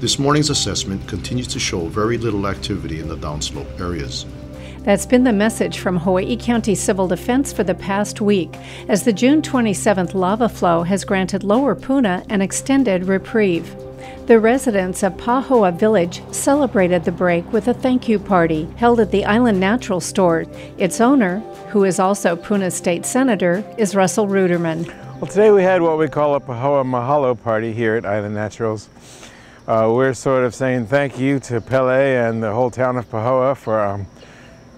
This morning's assessment continues to show very little activity in the downslope areas. That's been the message from Hawaii County Civil Defense for the past week, as the June 27th lava flow has granted Lower Puna an extended reprieve. The residents of Pahoa Village celebrated the break with a thank you party held at the Island Natural Store. Its owner, who is also Puna State Senator, is Russell Ruderman. Well, today we had what we call a Pahoa Mahalo party here at Island Naturals. We're sort of saying thank you to Pele and the whole town of Pahoa for,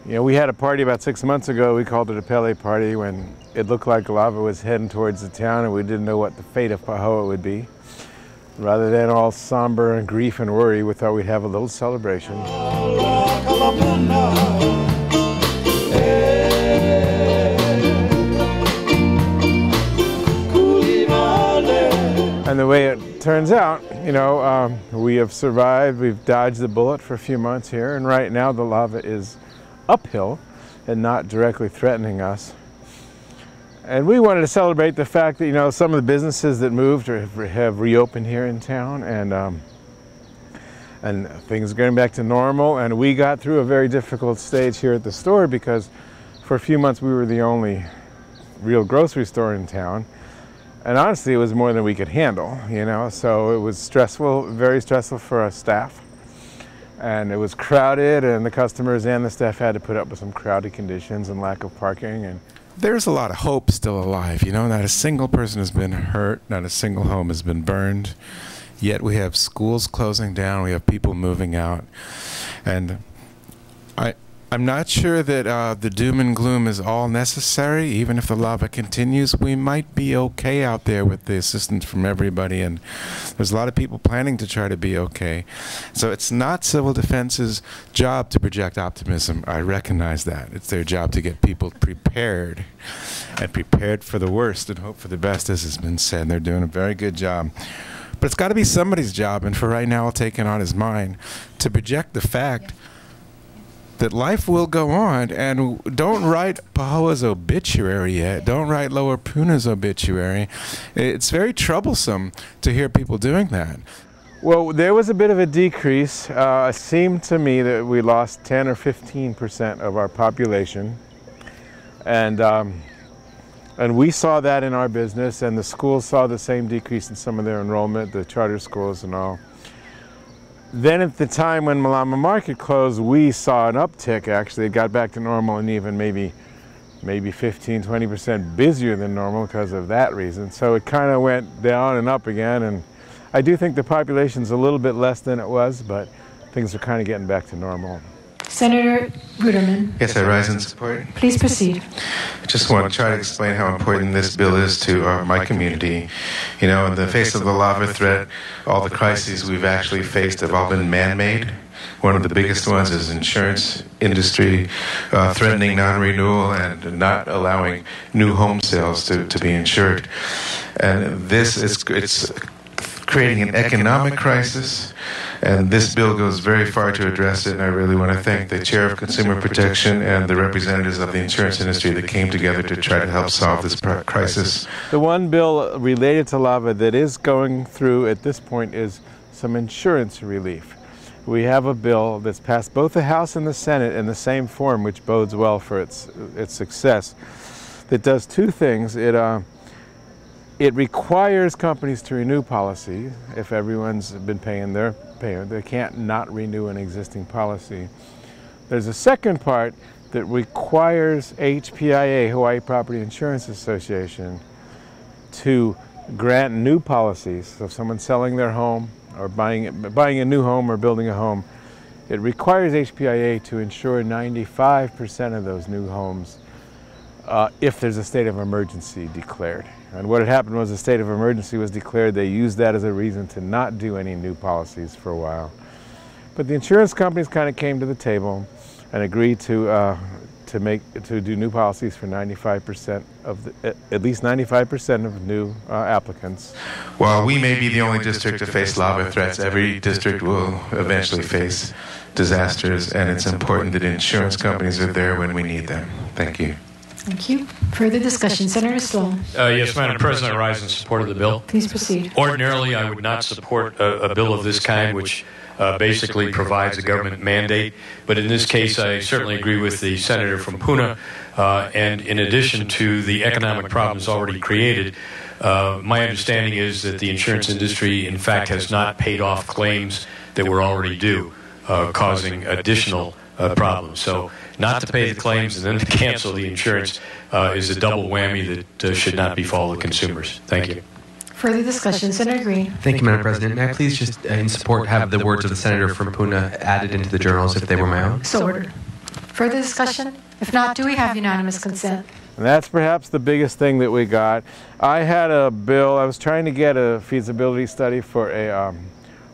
we had a party about 6 months ago. We called it a Pele party when it looked like lava was heading towards the town and we didn't know what the fate of Pahoa would be. Rather than all somber and grief and worry, we thought we'd have a little celebration. And the way it turns out, we have survived. We've dodged the bullet for a few months here, and right now the lava is uphill and not directly threatening us. And we wanted to celebrate the fact that, some of the businesses that moved have reopened here in town, and things are getting back to normal. And we got through a very difficult stage here at the store because for a few months we were the only real grocery store in town. And honestly, it was more than we could handle, so it was stressful, very stressful for our staff. And it was crowded, and the customers and the staff had to put up with some crowded conditions and lack of parking. And there's a lot of hope still alive, not a single person has been hurt, not a single home has been burned. Yet we have schools closing down, we have people moving out. And I'm not sure that the doom and gloom is all necessary. Even if the lava continues, we might be okay out there with the assistance from everybody, and there's a lot of people planning to try to be okay. So it's not civil defense's job to project optimism. I recognize that. It's their job to get people prepared, and prepared for the worst and hope for the best, as has been said. They're doing a very good job. But it's got to be somebody's job, and for right now I'll take it on as mine, to project the fact that life will go on. And don't write Pahoa's obituary yet. Don't write Lower Puna's obituary. It's very troublesome to hear people doing that. Well, there was a bit of a decrease. It seemed to me that we lost 10 or 15% of our population. And we saw that in our business, and the schools saw the same decrease in some of their enrollment, the charter schools and all. Then at the time when Malama Market closed, we saw an uptick. Actually, it got back to normal, and even maybe 15–20% busier than normal because of that reason. So it kind of went down and up again, and I do think the population's a little bit less than it was, but things are kind of getting back to normal. Senator Ruderman. Yes, I rise in support. Please proceed. I just want to try to explain how important this bill is to my community. In the face of the lava threat, all the crises we've actually faced have all been man-made. One of the biggest ones is insurance industry threatening non-renewal and not allowing new home sales to be insured. And it's creating an economic crisis, and this bill goes very far to address it, and I really want to thank the Chair of Consumer Protection and the representatives of the insurance industry that came together to try to help solve this crisis. The one bill related to lava that is going through at this point is some insurance relief. We have a bill that's passed both the House and the Senate in the same form, which bodes well for its success, that does two things. It requires companies to renew policy. If everyone's been paying their payment, they can't not renew an existing policy. There's a second part that requires HPIA, Hawaii Property Insurance Association, to grant new policies. So if someone's selling their home or buying a new home or building a home, it requires HPIA to insure 95% of those new homes if there's a state of emergency declared. And what had happened was a state of emergency was declared. They used that as a reason to not do any new policies for a while. But the insurance companies kind of came to the table and agreed to do new policies for 95% of at least 95% of new applicants. While we may be the only district to face lava threats, every district will eventually face disasters, and it's important that insurance companies are there when we need them. Thank you. Thank you. Further discussion. Senator Stoll. Yes, Madam President, I rise in support of the bill. Please proceed. Ordinarily, I would not support a bill of this kind, which basically provides a government mandate. But in this case, I certainly agree with the senator from Puna. And in addition to the economic problems already created, my understanding is that the insurance industry, in fact, has not paid off claims that were already due, causing additional problems. So not to pay the claims and then to cancel the insurance is a double whammy that should not befall the consumers. Thank you. Further discussion. Senator Green. Thank you, Madam President. May I please just, in support, have the words of the senator from Puna added into the journals if they were my own? So ordered. Further discussion? If not, do we have unanimous consent? And that's perhaps the biggest thing that we got. I had a bill, I was trying to get a feasibility study for a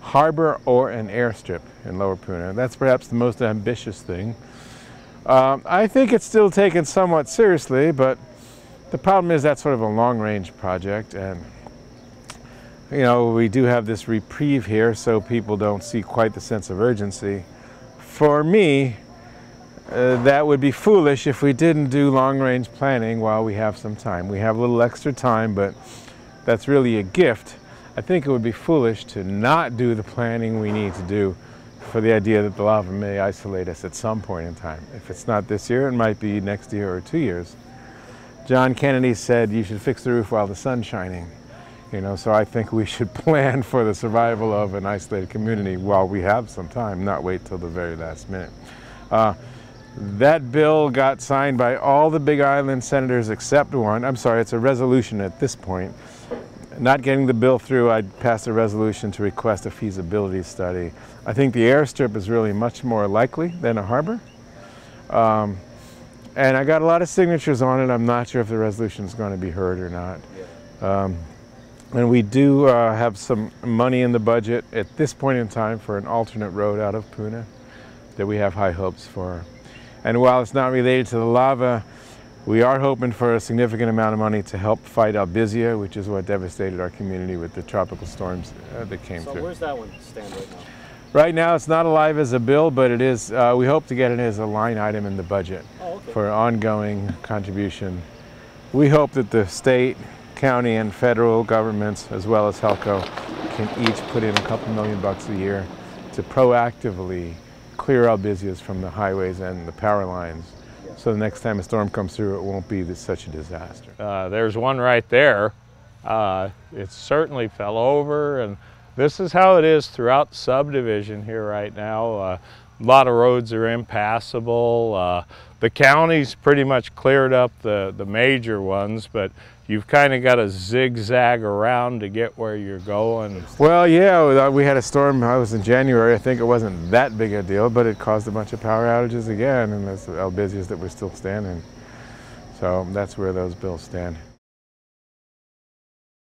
harbor or an airstrip in Lower Puna. That's perhaps the most ambitious thing. I think it's still taken somewhat seriously, but the problem is that's sort of a long-range project, and you know, we do have this reprieve here, so people don't see quite the sense of urgency. For me, that would be foolish if we didn't do long-range planning while we have some time. We have a little extra time, but that's really a gift. I think it would be foolish to not do the planning we need to do for the idea that the lava may isolate us at some point in time. If it's not this year, it might be next year or 2 years. John Kennedy said you should fix the roof while the sun's shining. You know, so I think we should plan for the survival of an isolated community while we have some time, not wait till the very last minute. That bill got signed by all the Big Island senators except one. I'm sorry, it's a resolution at this point. Not getting the bill through, I passed a resolution to request a feasibility study. I think the airstrip is really much more likely than a harbor. And I got a lot of signatures on it. I'm not sure if the resolution is going to be heard or not. And we do have some money in the budget at this point in time for an alternate road out of Puna that we have high hopes for. And while it's not related to the lava, we are hoping for a significant amount of money to help fight albizia, which is what devastated our community with the tropical storms that came through. So where's that one stand right now? Right now it's not alive as a bill, but it is. We hope to get it as a line item in the budget for ongoing contribution. We hope that the state, county, and federal governments, as well as HELCO, can each put in a couple $1 million a year to proactively clear albizias from the highways and the power lines. So the next time a storm comes through, it won't be such a disaster. There's one right there. It certainly fell over, and this is how it is throughout the subdivision here right now. A lot of roads are impassable. The county's pretty much cleared up the major ones, but you've kind of got to zigzag around to get where you're going. Well, yeah, we had a storm, I was in January, I think it wasn't that big a deal, but it caused a bunch of power outages again, and there's albizias that were still standing. So that's where those bills stand.